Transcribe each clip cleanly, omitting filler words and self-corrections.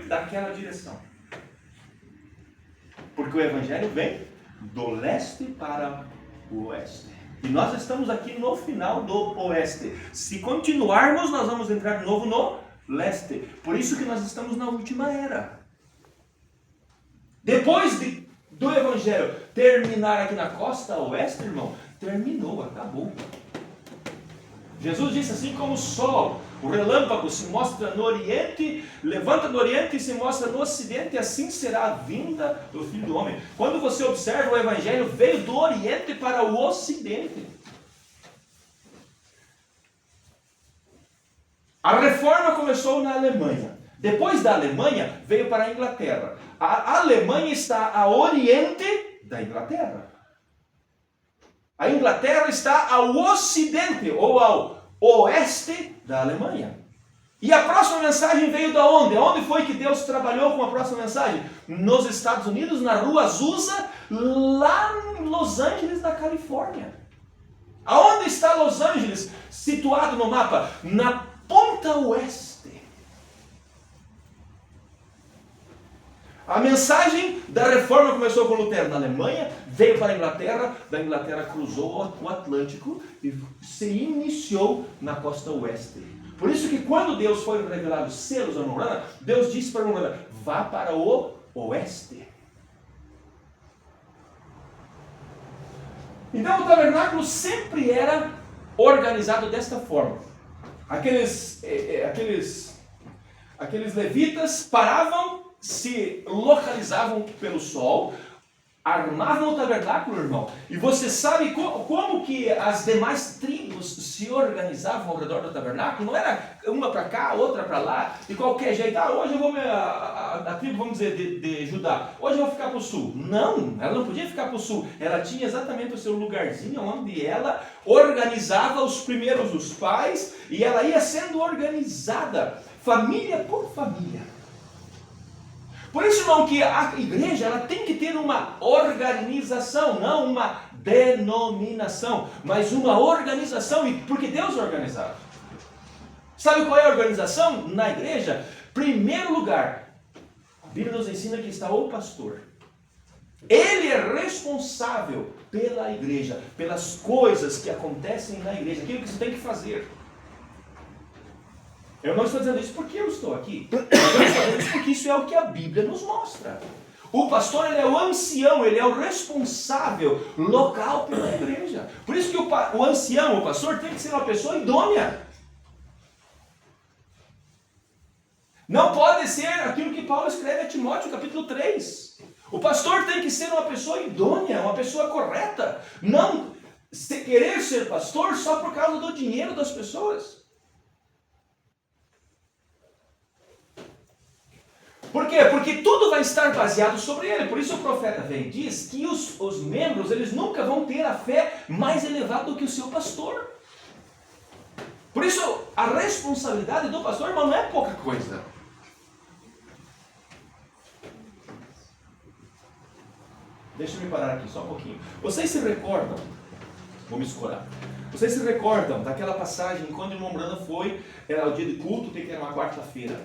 daquela direção. Porque o Evangelho vem do leste para o oeste. E nós estamos aqui no final do oeste. Se continuarmos, nós vamos entrar de novo no leste. Por isso que nós estamos na última era. Depois do Evangelho terminar aqui na costa oeste, irmão, terminou, acabou. Jesus disse assim como o sol, o relâmpago se mostra no oriente, levanta do oriente e se mostra no ocidente, assim será a vinda do Filho do Homem. Quando você observa, o Evangelho veio do oriente para o ocidente. A reforma começou na Alemanha. Depois da Alemanha, veio para a Inglaterra. A Alemanha está a oriente da Inglaterra. A Inglaterra está ao ocidente, ou ao oeste da Alemanha. E a próxima mensagem veio da onde? Onde foi que Deus trabalhou com a próxima mensagem? Nos Estados Unidos, na rua Azusa, lá em Los Angeles, na Califórnia. Aonde está Los Angeles, situado no mapa? Na ponta oeste. A mensagem da reforma começou com Lutero na Alemanha, veio para a Inglaterra, da Inglaterra cruzou o Atlântico e se iniciou na costa oeste. Por isso que quando Deus foi revelar os selos a Morana, Deus disse para Morana, vá para o oeste. Então o tabernáculo sempre era organizado desta forma. Aqueles levitas paravam, se localizavam pelo sol, armavam o tabernáculo, irmão. E você sabe como que as demais tribos se organizavam ao redor do tabernáculo? Não era uma para cá, outra para lá, de qualquer jeito. Hoje eu vou, a tribo, vamos dizer, de Judá, hoje eu vou ficar para o sul. Não, ela não podia ficar para o sul. Ela tinha exatamente o seu lugarzinho, onde ela organizava os primeiros, os pais, e ela ia sendo organizada, família por família. Por isso, irmão, que a igreja ela tem que ter uma organização, não uma denominação, mas uma organização, porque Deus é organizado. Sabe qual é a organização na igreja? Primeiro lugar, a Bíblia nos ensina que está o pastor. Ele é responsável pela igreja, pelas coisas que acontecem na igreja, aquilo que você tem que fazer. Eu não estou dizendo isso porque eu estou aqui. Eu estou dizendo isso porque isso é o que a Bíblia nos mostra. O pastor ele é o ancião, ele é o responsável local pela igreja. Por isso que o ancião, o pastor, tem que ser uma pessoa idônea. Não pode ser aquilo que Paulo escreve a Timóteo, capítulo 3. O pastor tem que ser uma pessoa idônea, uma pessoa correta. Não querer ser pastor só por causa do dinheiro das pessoas. Por quê? Porque tudo vai estar baseado sobre ele. Por isso o profeta vem e diz que os membros, eles nunca vão ter a fé mais elevada do que o seu pastor. Por isso a responsabilidade do pastor, irmão, não é pouca coisa. Deixa eu me parar aqui só um pouquinho. Vocês se recordam, vou me escorar. Vocês se recordam daquela passagem quando o irmão Brana foi, era o dia de culto, que era uma quarta-feira,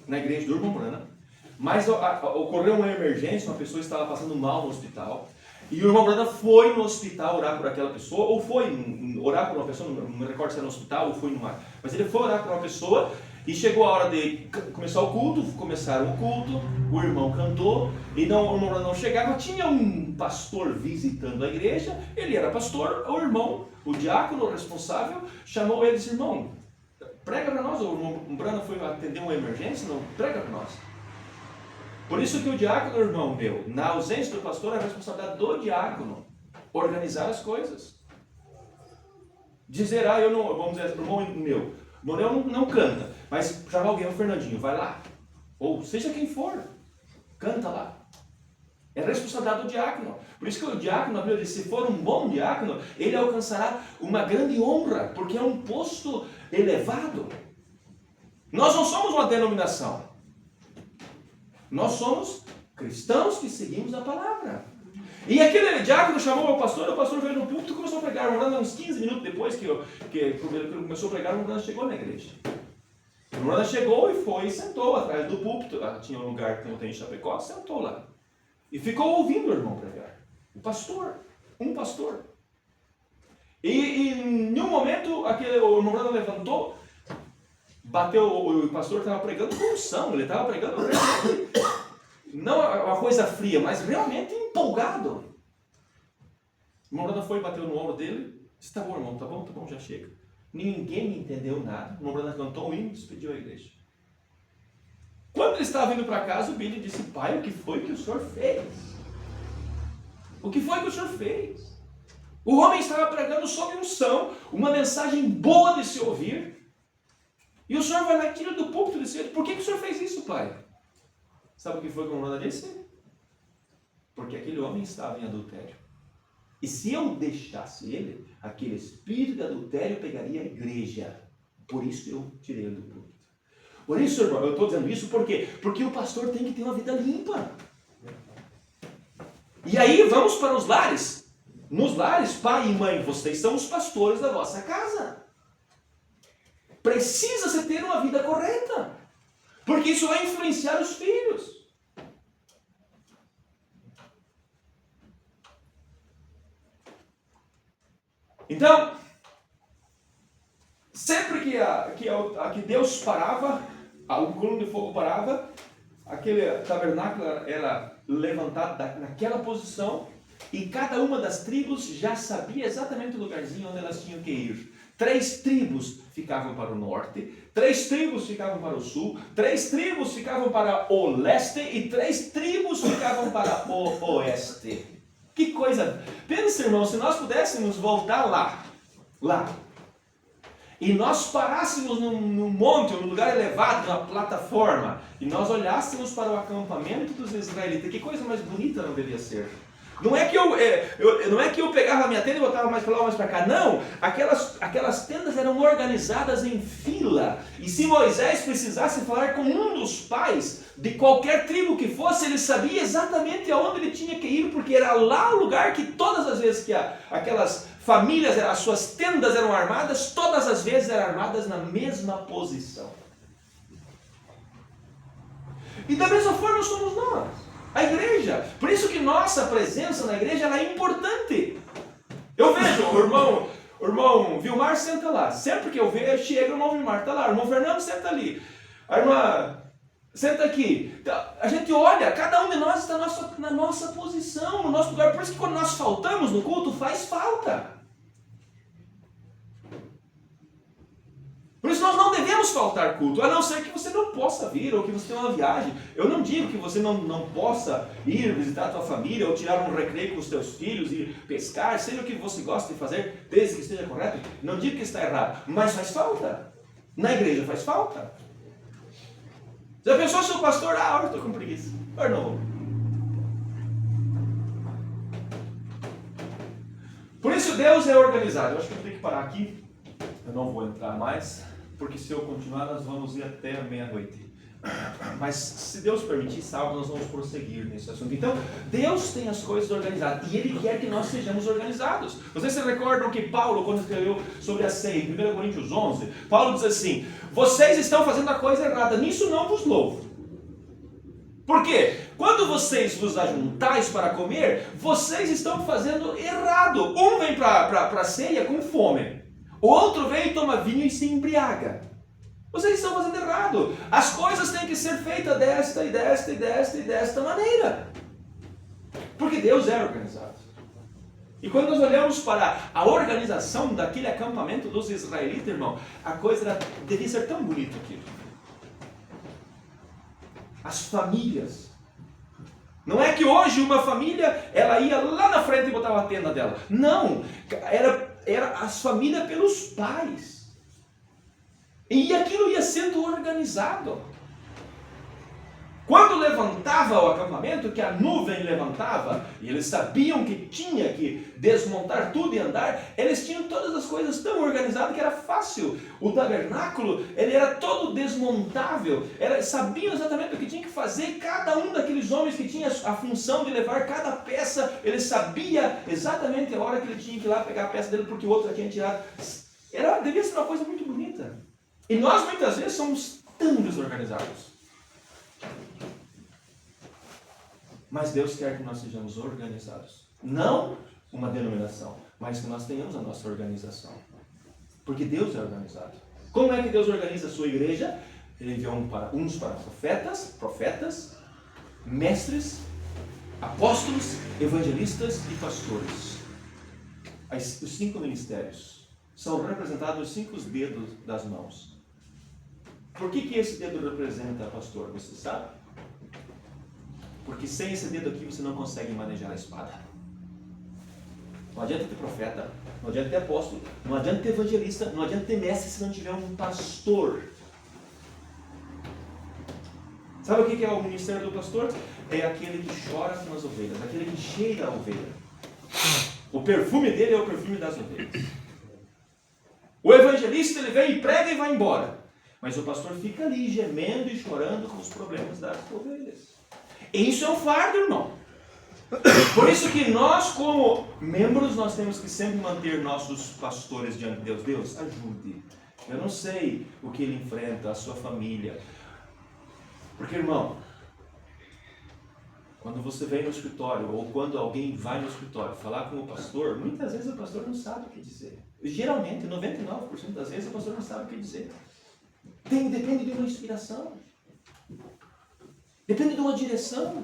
na igreja do irmão Brana. Mas ocorreu uma emergência, uma pessoa estava passando mal no hospital, e o irmão Brana foi no hospital orar por aquela pessoa, ou foi orar por uma pessoa, não me recordo se era no hospital ou foi numa... Mas ele foi orar por uma pessoa, e chegou a hora de começar o culto, começaram o culto, o irmão cantou, e o irmão Brana não chegava, tinha um pastor visitando a igreja, ele era pastor, o irmão, o diácono, o responsável, chamou ele e disse, irmão, prega para nós, o irmão Brana foi atender uma emergência, não, prega para nós. Por isso que o diácono, irmão meu, na ausência do pastor, é a responsabilidade do diácono organizar as coisas. Dizer, eu não, vamos dizer, irmão meu não canta, mas chamar alguém, o Fernandinho, vai lá. Ou seja quem for, canta lá. É a responsabilidade do diácono. Por isso que o diácono, a Bíblia diz, se for um bom diácono, ele alcançará uma grande honra, porque é um posto elevado. Nós não somos uma denominação. Nós somos cristãos que seguimos a palavra. E aquele diácono chamou o pastor veio no púlpito e começou a pregar. Uns 15 minutos depois que começou a pregar, o Morano chegou na igreja. O Morana chegou e foi e sentou atrás do púlpito. Tinha um lugar que tem em Chapecó, sentou lá. E ficou ouvindo o irmão pregar. O pastor, um pastor. E em um momento, o irmão Morana levantou, bateu, o pastor estava pregando com unção, ele estava pregando realmente, não uma coisa fria, mas realmente empolgado. O irmão Morana foi, bateu no ombro dele, disse, tá bom, irmão, tá bom, já chega. Ninguém entendeu nada. O irmão Morana cantou um hino e despediu a igreja. Quando ele estava vindo para casa, o Billy disse, pai, o que foi que o senhor fez? O que foi que o senhor fez? O homem estava pregando sob unção, uma mensagem boa de se ouvir, e o senhor vai lá e tira do púlpito desse jeito. Por que o senhor fez isso, pai? Sabe o que foi que o irmão Morana disse? Porque aquele homem estava em adultério. E se eu deixasse ele, aquele espírito de adultério pegaria a igreja. Por isso eu tirei ele do púlpito. Por isso, irmão, eu estou dizendo isso por quê? Porque o pastor tem que ter uma vida limpa. E aí vamos para os lares. Nos lares, pai e mãe, vocês são os pastores da vossa casa. Precisa-se ter uma vida correta. Porque isso vai influenciar os filhos. Então, sempre que Deus parava, o coluna de fogo parava, aquele tabernáculo era levantado naquela posição e cada uma das tribos já sabia exatamente o lugarzinho onde elas tinham que ir. 3 tribos ficavam para o norte, 3 tribos ficavam para o sul, 3 tribos ficavam para o leste e 3 tribos ficavam para o oeste. Que coisa! Pensa, irmão, se nós pudéssemos voltar lá, e nós parássemos num monte, num lugar elevado, numa plataforma, e nós olhássemos para o acampamento dos israelitas, que coisa mais bonita não devia ser? Não é que eu pegava a minha tenda e botava mais para lá, mais para cá. Não, aquelas tendas eram organizadas em fila. E se Moisés precisasse falar com um dos pais de qualquer tribo que fosse, ele sabia exatamente aonde ele tinha que ir, porque era lá o lugar que todas as vezes que aquelas famílias, as suas tendas eram armadas, todas as vezes eram armadas na mesma posição. E da mesma forma somos nós. A igreja. Por isso que nossa presença na igreja ela é importante. Eu vejo o irmão Vilmar senta lá. Sempre que eu vejo, chega o irmão Vilmar, está lá. O irmão Fernando senta ali. A irmã senta aqui. A gente olha, cada um de nós está na nossa posição, no nosso lugar. Por isso que quando nós faltamos no culto, faz falta. Por isso nós não devemos faltar culto, a não ser que você não possa vir, ou que você tenha uma viagem. Eu não digo que você não possa ir visitar a tua família, ou tirar um recreio com os teus filhos, e pescar, seja o que você gosta de fazer, desde que esteja correto. Não digo que está errado, mas faz falta. Na igreja faz falta. Já pensou se o pastor, hoje eu estou com preguiça, hoje não vou. Por isso Deus é organizado. Eu acho que eu tenho que parar aqui, eu não vou entrar mais. Porque se eu continuar, nós vamos ir até a meia-noite. Mas se Deus permitir, sábado nós vamos prosseguir nesse assunto. Então, Deus tem as coisas organizadas e Ele quer que nós sejamos organizados. Vocês se recordam que Paulo, quando escreveu sobre a ceia, em 1 Coríntios 11, Paulo diz assim, vocês estão fazendo a coisa errada, nisso não vos louvo. Por quê? Quando vocês vos ajuntais para comer, vocês estão fazendo errado. Um vem para a ceia com fome. O outro vem e toma vinho e se embriaga. Vocês estão fazendo errado. As coisas têm que ser feitas desta e desta e desta e desta maneira. Porque Deus é organizado. E quando nós olhamos para a organização daquele acampamento dos israelitas, irmão, a coisa devia ser tão bonita aquilo. As famílias. Não é que hoje uma família, ela ia lá na frente e botava a tenda dela. Não, era as famílias pelos pais. E aquilo ia sendo organizado. Quando levantava o acampamento, que a nuvem levantava, e eles sabiam que tinha que desmontar tudo e andar, eles tinham todas as coisas tão organizadas que era fácil. O tabernáculo, ele era todo desmontável, sabiam exatamente o que tinha que fazer, cada um daqueles homens que tinha a função de levar cada peça, ele sabia exatamente a hora que ele tinha que ir lá pegar a peça dele, porque o outro já tinha tirado. Devia ser uma coisa muito bonita. E nós muitas vezes somos tão desorganizados. Mas Deus quer que nós sejamos organizados. Não uma denominação, mas que nós tenhamos a nossa organização. Porque Deus é organizado. Como é que Deus organiza a sua igreja? Ele enviou uns para profetas, mestres, apóstolos, evangelistas e pastores. Os 5 ministérios são representados os 5 dedos das mãos. Por que esse dedo representa pastor? Você sabe? Porque sem esse dedo aqui você não consegue manejar a espada. Não adianta ter profeta, não adianta ter apóstolo, não adianta ter evangelista, não adianta ter mestre se não tiver um pastor. Sabe o que é o ministério do pastor? É aquele que chora com as ovelhas, aquele que cheira a ovelha. O perfume dele é o perfume das ovelhas. O evangelista, ele vem e prega e vai embora. Mas o pastor fica ali gemendo e chorando com os problemas das ovelhas. E isso é um fardo, irmão. Por isso que nós, como membros, nós temos que sempre manter nossos pastores diante de Deus. Deus, ajude. Eu não sei o que ele enfrenta, a sua família. Porque, irmão, quando você vem no escritório, ou quando alguém vai no escritório falar com o pastor, muitas vezes o pastor não sabe o que dizer. Geralmente, 99% das vezes, o pastor não sabe o que dizer. Depende de uma inspiração. Depende de uma direção.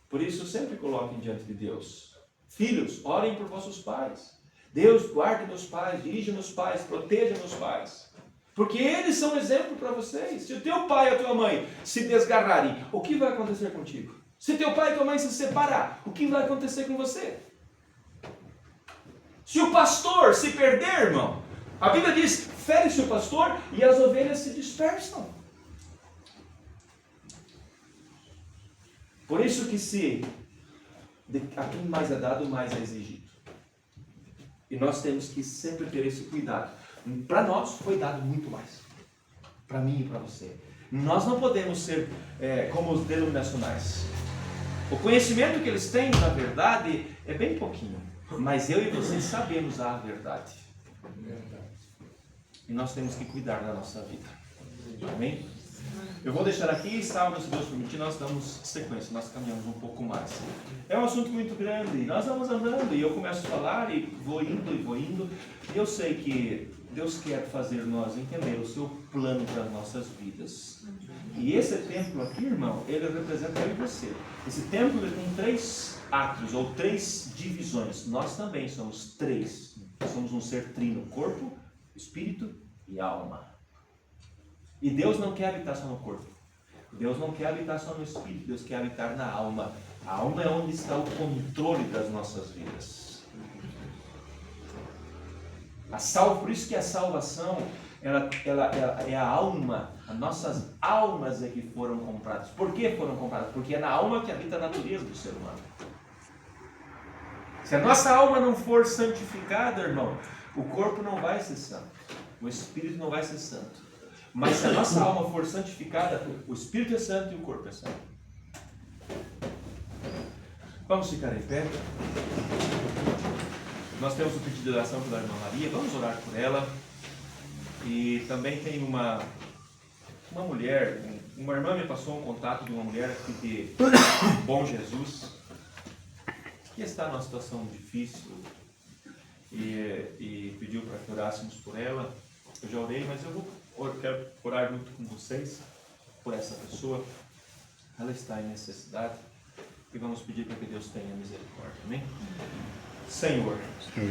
Por isso, sempre coloquem diante de Deus. Filhos, orem por vossos pais. Deus, guarde meus pais, dirija meus pais, proteja meus pais. Porque eles são exemplo para vocês. Se o teu pai e a tua mãe se desgarrarem, o que vai acontecer contigo? Se teu pai e tua mãe se separar, o que vai acontecer com você? Se o pastor se perder, irmão, a Bíblia diz, fere-se o pastor e as ovelhas se dispersam. Por isso que a quem mais é dado, mais é exigido. E nós temos que sempre ter esse cuidado. Para nós foi dado muito mais. Para mim e para você. Nós não podemos ser como os denominacionais. O conhecimento que eles têm, na verdade, é bem pouquinho. Mas eu e você sabemos a verdade. E nós temos que cuidar da nossa vida. Amém? Eu vou deixar aqui, sábado, se Deus permitir, nós damos sequência, nós caminhamos um pouco mais. É um assunto muito grande, nós vamos andando, e eu começo a falar, e vou indo, e eu sei que Deus quer fazer nós entender o seu plano para as nossas vidas. E esse templo aqui, irmão, ele representa eu e você. Esse templo ele tem 3 atos, ou 3 divisões. Nós também somos 3. Nós somos um ser trino, corpo, espírito e alma. E Deus não quer habitar só no corpo. Deus não quer habitar só no espírito. Deus quer habitar na alma. A alma é onde está o controle das nossas vidas. Por isso que a salvação, ela é a alma. As nossas almas é que foram compradas. Por que foram compradas? Porque é na alma que habita a natureza do ser humano. Se a nossa alma não for santificada, irmão, o corpo não vai ser santo. O espírito não vai ser santo. Mas se a nossa alma for santificada, o espírito é santo e o corpo é santo. Vamos ficar em pé. Nós temos o pedido de oração pela irmã Maria. Vamos orar por ela. E também tem uma mulher, uma irmã me passou um contato de uma mulher aqui de Bom Jesus, que está numa situação difícil e pediu para que orássemos por ela. Eu já orei, mas eu quero orar junto com vocês por essa pessoa. Ela está em necessidade e vamos pedir para que Deus tenha misericórdia. Amém? Senhor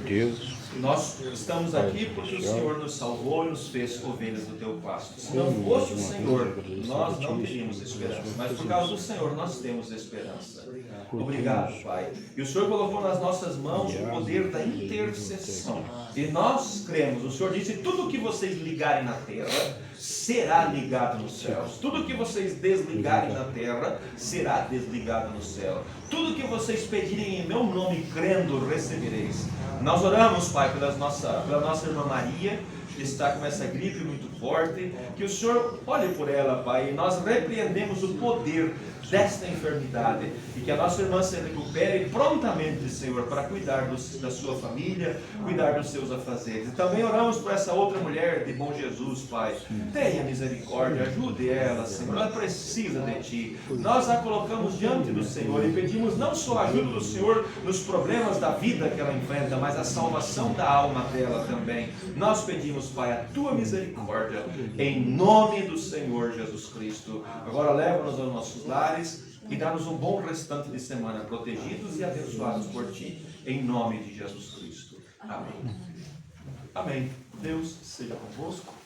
Deus, nós estamos aqui porque o Senhor nos salvou e nos fez ovelhas do teu pasto. Se não fosse o Senhor, nós não teríamos esperança. Mas por causa do Senhor, nós temos esperança. Obrigado, Pai. E o Senhor colocou nas nossas mãos o poder da intercessão. E nós cremos. O Senhor disse, tudo que vocês ligarem na terra, será ligado nos céus. Tudo que vocês desligarem na terra, será desligado no céu. Tudo que vocês pedirem em meu nome, crendo, recebereis. Nós oramos, Pai, pela nossa irmã Maria, que está com essa gripe muito forte, que o Senhor olhe por ela, Pai, e nós repreendemos o poder desta enfermidade, e que a nossa irmã se recupere prontamente, Senhor, para cuidar da sua família, cuidar dos seus afazeres. E também oramos por essa outra mulher de bom Jesus, Pai. Tenha misericórdia, ajude ela, Senhor, ela precisa de Ti. Nós a colocamos diante do Senhor e pedimos não só a ajuda do Senhor nos problemas da vida que ela enfrenta, mas a salvação da alma dela também. Nós pedimos, Pai, a Tua misericórdia, em nome do Senhor Jesus Cristo. Agora leva-nos aos nossos lares e dá-nos um bom restante de semana, protegidos e abençoados por Ti, em nome de Jesus Cristo. Amém. Amém. Deus seja convosco.